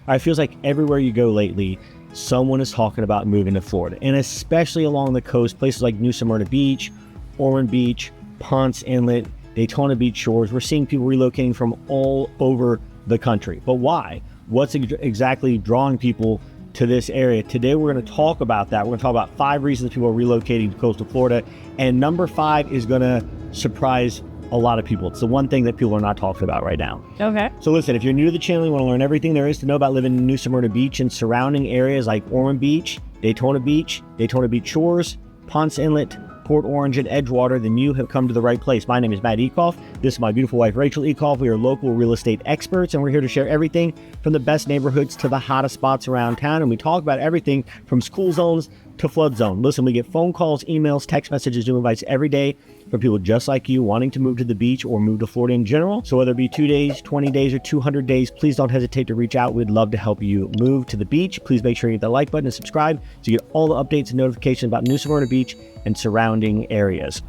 It feels like everywhere you go lately, someone is talking about moving to Florida, and especially along the coast, places like New Smyrna Beach, Ormond Beach, Ponce Inlet, Daytona Beach shores. We're seeing people relocating from all over the country. But why? What's exactly drawing people to this area? Today, we're going to talk about that. We're going to talk about 5 reasons people are relocating to coastal Florida. And number 5 is going to surprise a lot of people. It's the one thing that people are not talking about right now. Okay. So listen, if you're new to the channel, you want to learn everything there is to know about living in New Smyrna Beach and surrounding areas like Ormond Beach, Daytona Beach shores, Ponce Inlet, Port Orange, and Edgewater, then you have come to the right place. My name is Matt Ekoff. This is my beautiful wife, Rachel Ekoff. We are local real estate experts, and we're here to share everything from the best neighborhoods to the hottest spots around town. And we talk about everything from school zones to flood zone. Listen, we get phone calls, emails, text messages, new invites every day from people just like you wanting to move to the beach or move to Florida in general. So whether it be 2 days, 20 days, or 200 days, please don't hesitate to reach out. We'd love to help you move to the beach. Please make sure you hit the like button and subscribe so you get all the updates and notifications about New Smyrna Beach and surrounding areas.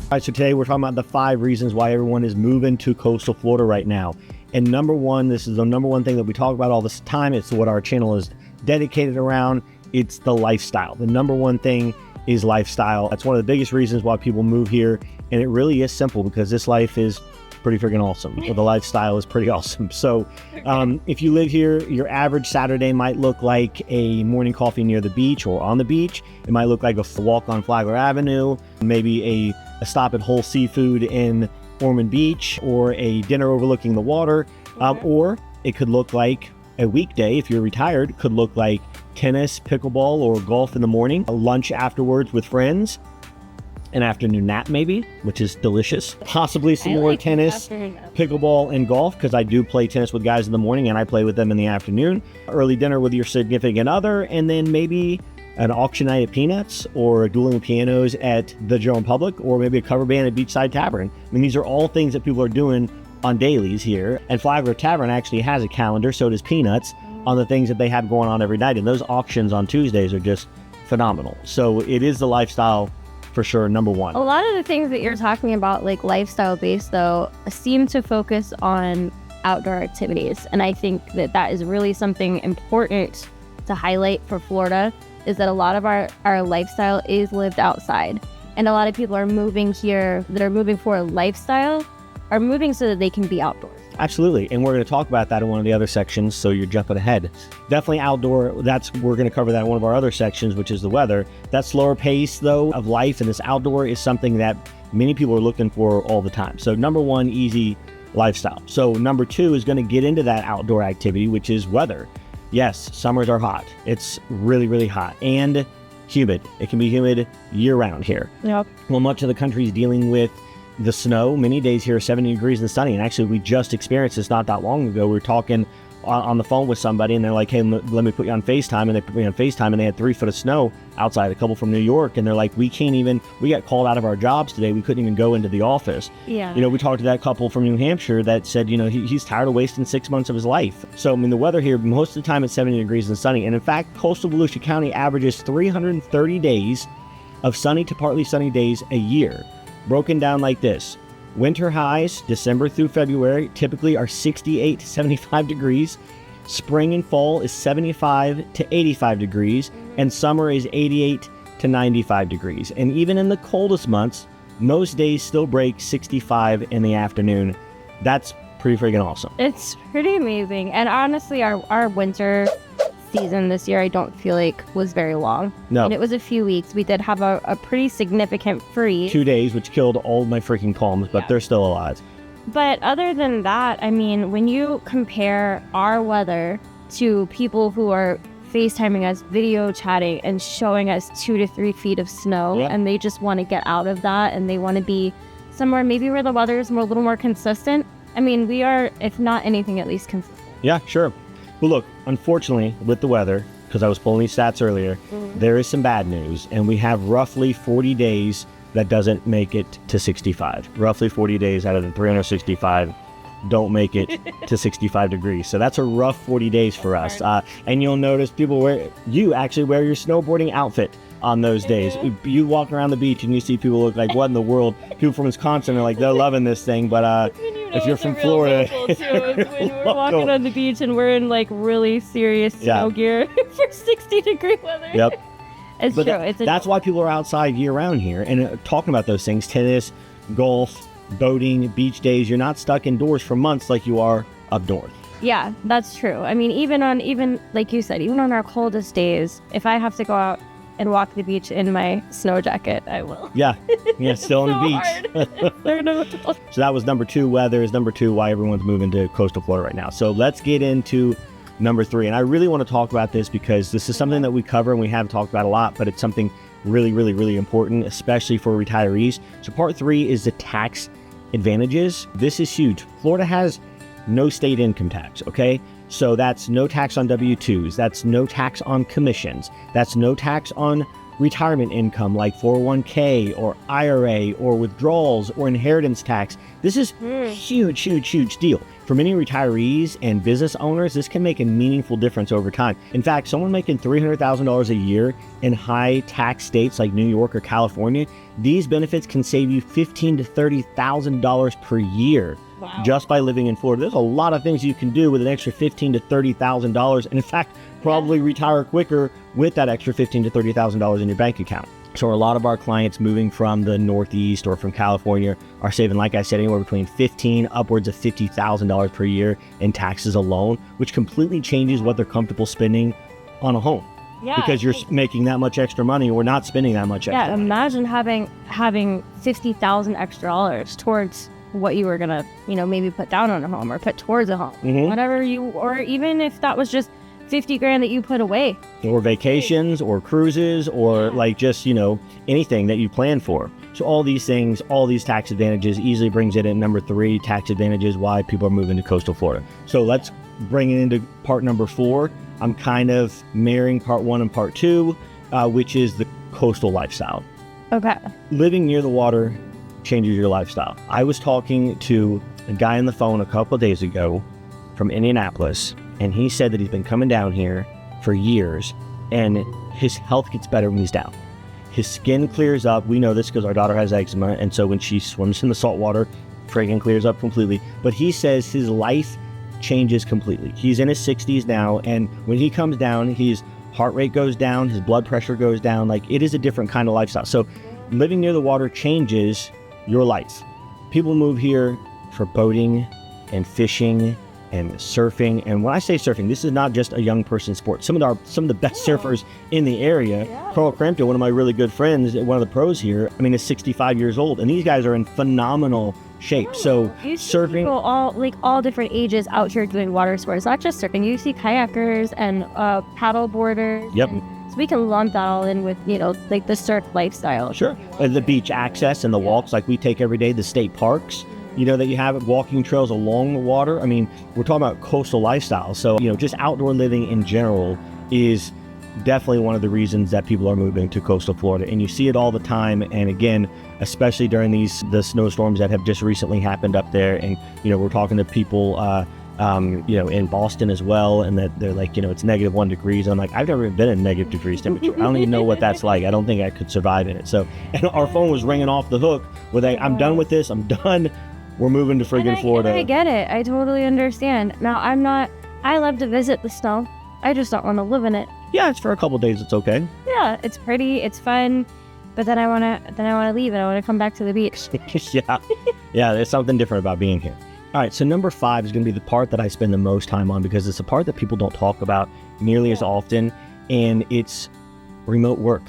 All right, so today we're talking about the 5 reasons why everyone is moving to coastal Florida right now. And number 1, this is the number 1 thing that we talk about all this time. It's what our channel is dedicated around. It's the lifestyle. The number 1 thing is lifestyle. That's one of the biggest reasons why people move here. And it really is simple because this life is pretty freaking awesome. The lifestyle is pretty awesome. So if you live here, your average Saturday might look like a morning coffee near the beach or on the beach. It might look like a walk on Flagler Avenue, maybe a stop at Whole Seafood in Ormond Beach, or a dinner overlooking the water. Or it could look like a weekday, if you're retired, could look like tennis, pickleball, or golf in the morning, a lunch afterwards with friends, an afternoon nap maybe, which is delicious. Possibly some more tennis, pickleball, and golf, because I do play tennis with guys in the morning and I play with them in the afternoon. Early dinner with your significant other, and then maybe an auction night at Peanuts, or dueling pianos at the General Public, or maybe a cover band at Beachside Tavern. I mean, these are all things that people are doing on dailies here. And Flagler Tavern actually has a calendar, so does Peanuts, on the things that they have going on every night. And those auctions on Tuesdays are just phenomenal. So it is the lifestyle for sure, number 1. A lot of the things that you're talking about, like lifestyle based though, seem to focus on outdoor activities. And I think that that is really something important to highlight for Florida, is that a lot of our lifestyle is lived outside. And a lot of people are moving here that are moving for a lifestyle, are moving so that they can be outdoors. Absolutely. And we're going to talk about that in one of the other sections, so you're jumping ahead. Definitely outdoor. We're going to cover that in one of our other sections, which is the weather. That slower pace, though, of life and this outdoor is something that many people are looking for all the time. So number 1, easy lifestyle. So number 2 is going to get into that outdoor activity, which is weather. Yes, summers are hot. It's really, really hot and humid. It can be humid year round here. Yep. Well, much of the country is dealing with the snow. Many days here are 70 degrees and sunny. And actually, we just experienced this not that long ago. We were talking on the phone with somebody and they're like, hey, let me put you on FaceTime. And they put me on FaceTime and they had 3 foot of snow outside, a couple from New York. And they're like, we got called out of our jobs today. We couldn't even go into the office. Yeah. You know, we talked to that couple from New Hampshire that said, you know, he's tired of wasting 6 months of his life. So, I mean, the weather here, most of the time it's 70 degrees and sunny. And in fact, coastal Volusia County averages 330 days of sunny to partly sunny days a year, broken down like this. Winter highs, December through February, typically are 68 to 75 degrees. Spring and fall is 75 to 85 degrees. And summer is 88 to 95 degrees. And even in the coldest months, most days still break 65 in the afternoon. That's pretty freaking awesome. It's pretty amazing. And honestly, our winter season this year, I don't feel like was very long. No. And it was a few weeks. We did have a pretty significant freeze. 2 days, which killed all of my freaking palms, but they're still alive. But other than that, I mean, when you compare our weather to people who are FaceTiming us, video chatting, and showing us 2 to 3 feet of snow, and they just want to get out of that and they want to be somewhere maybe where the weather is a little more consistent. I mean, we are, if not anything, at least consistent. Yeah, sure. Well, look, unfortunately, with the weather, because I was pulling these stats earlier, there is some bad news. And we have roughly 40 days that doesn't make it to 65. Roughly 40 days out of the 365 don't make it to 65 degrees. So that's a rough 40 days for us. And you'll notice you actually wear your snowboarding outfit on those days. You walk around the beach and you see people look like, what in the world? People from Wisconsin are like, they're loving this thing. But if you're from Florida, when we're walking on the beach and we're in like really serious snow gear for 60-degree weather. Yep. It's but true. That's why people are outside year round here and talking about those things: tennis, golf, boating, beach days. You're not stuck indoors for months like you are up north. Yeah, that's true. I mean, even like you said, even on our coldest days, if I have to go out and walk the beach in my snow jacket, I will. Yeah, still on the beach. So that was number 2, weather is number 2, why everyone's moving to coastal Florida right now. So let's get into number 3. And I really want to talk about this because this is something that we cover and we have talked about a lot, but it's something really, really, really important, especially for retirees. So part 3 is the tax advantages. This is huge. Florida has no state income tax, okay? So that's no tax on W-2s, that's no tax on commissions, that's no tax on retirement income like 401k or IRA or withdrawals or inheritance tax. This is huge, huge, huge deal. For many retirees and business owners, this can make a meaningful difference over time. In fact, someone making $300,000 a year in high tax states like New York or California, these benefits can save you $15,000 to $30,000 per year. Wow. Just by living in Florida. There's a lot of things you can do with an extra $15,000 to $30,000, and in fact, probably retire quicker with that extra $15,000 to $30,000 in your bank account. So a lot of our clients moving from the Northeast or from California are saving, like I said, anywhere between $15,000 upwards of $50,000 per year in taxes alone, which completely changes what they're comfortable spending on a home. Yeah, because you're making that much extra money or not spending that much extra money. Imagine having $50,000 extra dollars towards what you were gonna, maybe put down on a home or put towards a home, whatever or even if that was just $50,000 that you put away, or vacations or cruises or like just anything that you plan for. So all these things, all these tax advantages easily brings it in number 3, tax advantages why people are moving to coastal Florida. So let's bring it into part number 4. I'm kind of marrying part 1 and part 2, which is the coastal lifestyle. Okay. Living near the water changes your lifestyle. I was talking to a guy on the phone a couple of days ago from Indianapolis, and he said that he's been coming down here for years, and his health gets better when he's down. His skin clears up. We know this because our daughter has eczema, and so when she swims in the salt water, friggin' clears up completely. But he says his life changes completely. He's in his 60s now, and when he comes down, his heart rate goes down, his blood pressure goes down. Like, it is a different kind of lifestyle. So living near the water changes your life. People move here for boating and fishing and surfing. And when I say surfing, this is not just a young person's sport. Some of the best surfers in the area. Carl Crampton, one of my really good friends, one of the pros here, is 65 years old, and these guys are in phenomenal shape. So surfing, people all different ages out here doing water sports, not just surfing. You see kayakers and paddle boarders. Yep. We can lump that all in with, the surf lifestyle. Sure. And the beach access and the walks like we take every day, the state parks, that you have walking trails along the water. We're talking about coastal lifestyle. So, just outdoor living in general is definitely one of the reasons that people are moving to coastal Florida. And you see it all the time. And again, especially during the snowstorms that have just recently happened up there. And, we're talking to people, in Boston as well, and that they're like, it's -1 degrees. I'm like, I've never been in negative degrees temperature. I don't even know what that's like. I don't think I could survive in it. So, and our phone was ringing off the hook with I'm done with this. I'm done. We're moving to friggin' Florida. I get it. I totally understand. Now, I love to visit the snow. I just don't want to live in it. Yeah, it's for a couple days. It's okay. Yeah, it's pretty. It's fun. But then I want to leave and I want to come back to the beach. Yeah, there's something different about being here. All right, so number 5 is going to be the part that I spend the most time on because it's a part that people don't talk about nearly as often, and it's remote work.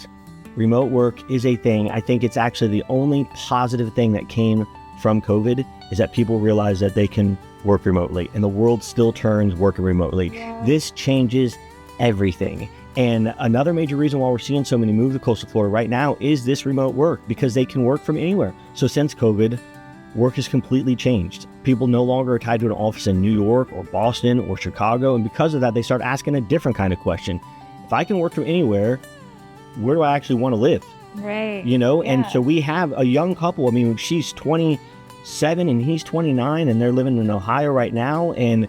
Remote work is a thing. I think it's actually the only positive thing that came from COVID is that people realize that they can work remotely, and the world still turns working remotely. Yeah. This changes everything. And another major reason why we're seeing so many move to coastal Florida right now is this remote work, because they can work from anywhere. So since COVID, work has completely changed. People no longer are tied to an office in New York or Boston or Chicago. And because of that, they start asking a different kind of question. If I can work from anywhere, where do I actually want to live? Right. And so we have a young couple. She's 27 and he's 29 and they're living in Ohio right now. And,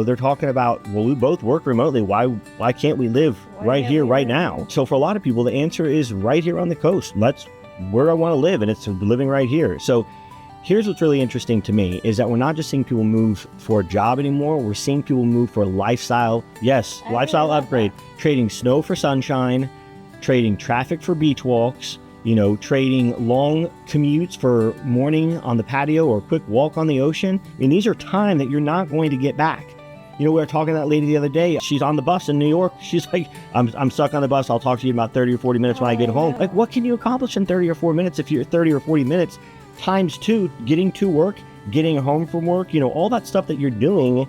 they're talking about, well, we both work remotely. Why can't we live right here, right now? So for a lot of people, the answer is right here on the coast. That's where I want to live, and it's living right here. So here's what's really interesting to me is that we're not just seeing people move for a job anymore. We're seeing people move for a lifestyle. Yes, lifestyle upgrade. Trading snow for sunshine, trading traffic for beach walks, trading long commutes for morning on the patio or a quick walk on the ocean. I mean, these are time that you're not going to get back. We were talking to that lady the other day. She's on the bus in New York. She's like, I'm stuck on the bus. I'll talk to you in about 30 or 40 minutes when I get home. Like, what can you accomplish in 30 or 40 minutes if you're 30 or 40 minutes times 2, getting to work, getting home from work, all that stuff that you're doing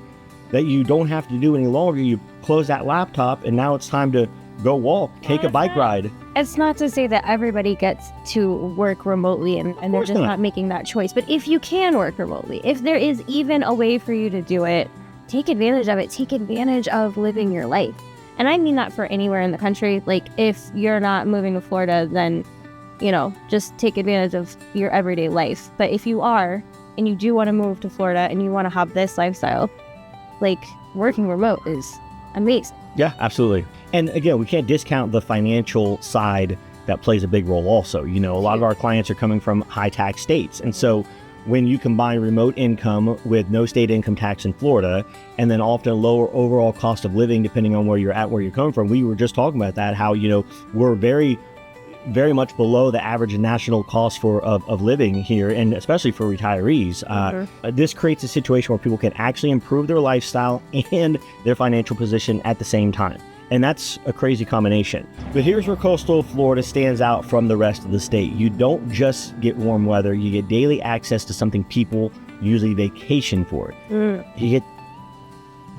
that you don't have to do any longer. You close that laptop and now it's time to go walk, take a bike ride. It's not to say that everybody gets to work remotely and they're just not making that choice. But if you can work remotely, if there is even a way for you to do it, take advantage of it. Take advantage of living your life. And I mean that for anywhere in the country. Like, if you're not moving to Florida, then, just take advantage of your everyday life. But if you are, and you do want to move to Florida and you want to have this lifestyle, like, working remote is amazing. Yeah, absolutely. And again, we can't discount the financial side that plays a big role also. A lot of our clients are coming from high tax states. And so when you combine remote income with no state income tax in Florida, and then often lower overall cost of living, depending on where you're at, where you're coming from, we were just talking about that, how, we're very, very much below the average national cost of living here, and especially for retirees. This creates a situation where people can actually improve their lifestyle and their financial position at the same time. And that's a crazy combination. But here's where coastal Florida stands out from the rest of the state. You don't just get warm weather, you get daily access to something people usually vacation for. You get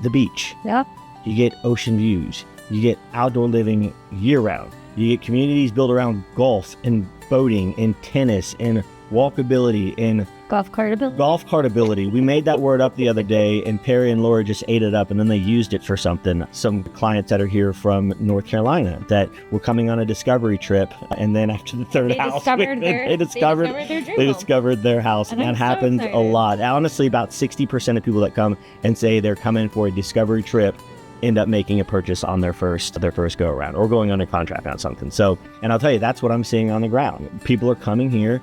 the beach. Yep. You get ocean views. You get outdoor living year-round. You get communities built around golf and boating and tennis and walkability and golf cartability. Golf cartability. We made that word up the other day, and Perry and Laura just ate it up, and then they used it for something. Some clients that are here from North Carolina that were coming on a discovery trip, and then after the third house, they discovered their house, and that happens a lot. Honestly, about 60% of people that come and say they're coming for a discovery trip end up making a purchase on their first go around or going under contract on something. So, and I'll tell you, that's what I'm seeing on the ground. People are coming here.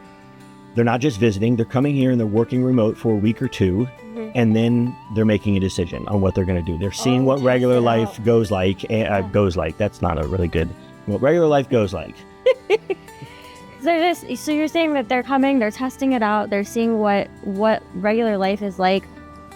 They're not just visiting, they're coming here and they're working remote for a week or two, and then they're making a decision on what they're going to do. They're seeing what regular life goes like. That's not a really good, what regular life goes like. So you're saying that they're coming, they're testing it out, they're seeing what regular life is like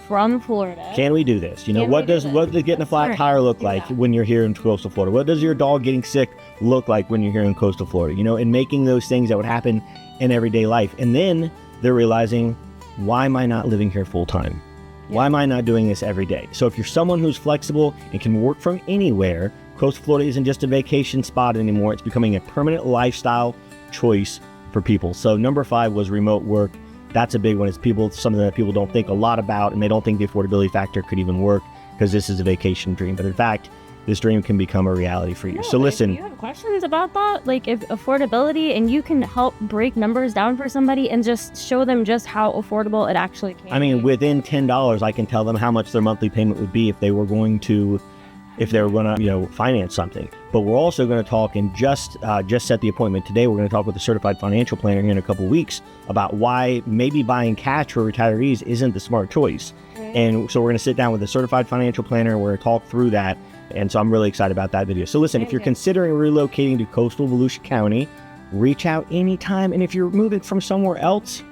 from Florida. Can we do this? What does getting a flat tire look like when you're here in coastal Florida? What does your dog getting sick look like when you're here in coastal Florida? And making those things that would happen in everyday life. And then they're realizing, why am I not living here full time? Why am I not doing this every day? So if you're someone who's flexible and can work from anywhere, coastal Florida isn't just a vacation spot anymore. It's becoming a permanent lifestyle choice for people. So number 5 was remote work. That's a big one. It's something that people don't think a lot about, and they don't think the affordability factor could even work because this is a vacation dream. But in fact, this dream can become a reality for you. So listen. If you have questions about that, like if affordability, and you can help break numbers down for somebody and just show them just how affordable it actually can be. I mean, within $10, I can tell them how much their monthly payment would be if they were going to finance something. But we're also going to talk, and just set the appointment today. We're going to talk with a certified financial planner in a couple weeks about why maybe buying cash for retirees isn't the smart choice. And so we're going to sit down with a certified financial planner and we're going to talk through that. And so I'm really excited about that video. So listen, if you're considering relocating to coastal Volusia County, reach out anytime. And if you're moving somewhere else,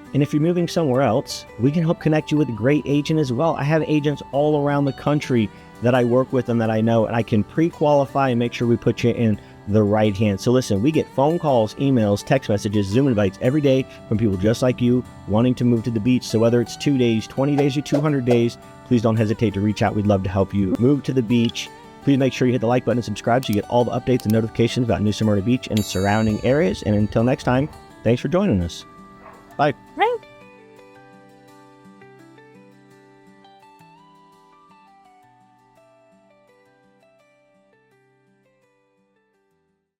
we can help connect you with a great agent as well. I have agents all around the country that I work with and that I know, and I can pre-qualify and make sure we put you in the right hands. So listen, we get phone calls, emails, text messages, Zoom invites every day from people just like you wanting to move to the beach. So whether it's 2 days, 20 days, or 200 days, please don't hesitate to reach out. We'd love to help you move to the beach. Please make sure you hit the like button and subscribe so you get all the updates and notifications about New Smyrna Beach and surrounding areas. And until next time, thanks for joining us. Bye. Bye.